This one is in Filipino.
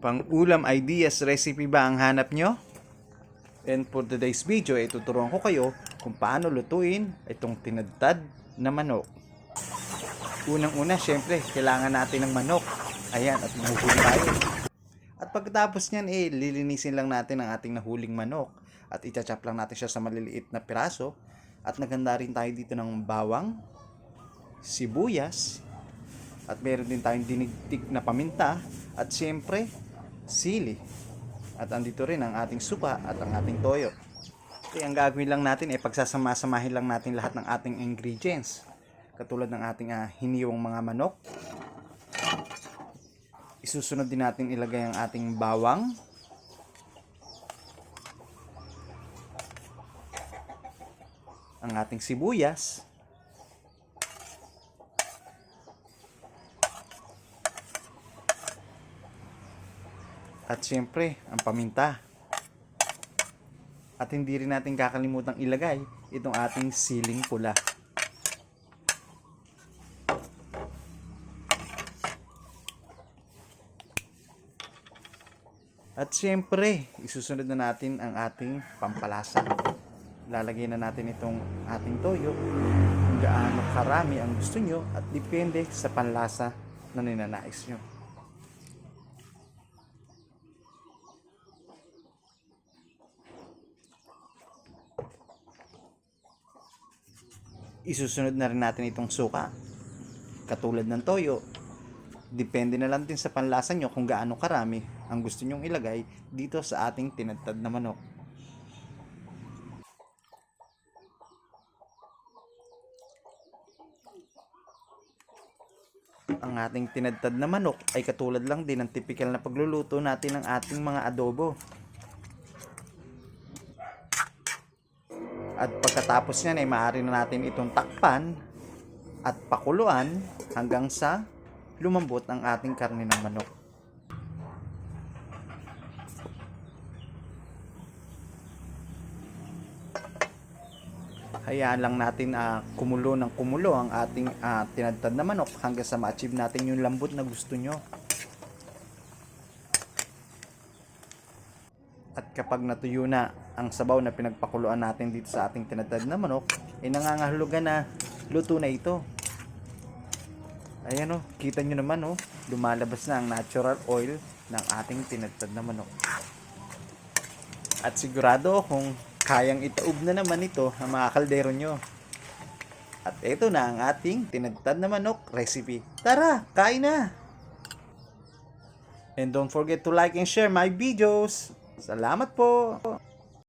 Pang-ulam ideas recipe ba ang hanap nyo? And for today's video, tuturuan ko kayo kung paano lutuin itong tinadtad na manok. Unang-una, syempre, kailangan natin ng manok. Ayan, at mahuhuli tayo. At pagkatapos niyan, lilinisin lang natin ang ating nahuling manok. At itachop lang natin siya sa maliliit na piraso. At naganda rin tayo dito ng bawang, sibuyas, at meron din tayong dinigtig na paminta, at syempre, sili. At andito rin ang ating suka at ang ating toyo. Okay, ang gagawin lang natin pagsasama-samahin lang natin lahat ng ating ingredients. Katulad ng ating hiniwang mga manok. Isusunod din natin ilagay ang ating bawang. Ang ating sibuyas. At syempre, ang paminta. At hindi rin natin kakalimutang ilagay itong ating siling pula. At syempre, isusunod na natin ang ating pampalasa. Lalagyan na natin itong ating toyo kung gaano karami ang gusto nyo at depende sa panlasa na ninanais nyo. Isusunod na rin natin itong suka. Katulad ng toyo, depende na lang din sa panlasa nyo kung gaano karami ang gusto nyong ilagay dito sa ating tinadtad na manok. Ang ating tinadtad na manok ay katulad lang din ng typical na pagluluto natin ng ating mga adobo. At pagkatapos niyan maaari na natin itong takpan at pakuluan hanggang sa lumambot ang ating karne ng manok. Hayaan lang natin kumulo ng kumulo ang ating tinadtad na manok hanggang sa ma-achieve natin yung lambot na gusto nyo. At kapag natuyo na ang sabaw na pinagpakuluan natin dito sa ating tinadtad na manok, nangangahulugan na luto na ito. Ayan kita nyo naman lumalabas na ang natural oil ng ating tinadtad na manok. At sigurado kung kayang itaob na naman ito ang mga kaldero nyo. At ito na ang ating tinadtad na manok recipe. Tara, kain na! And don't forget to like and share my videos. Salamat po!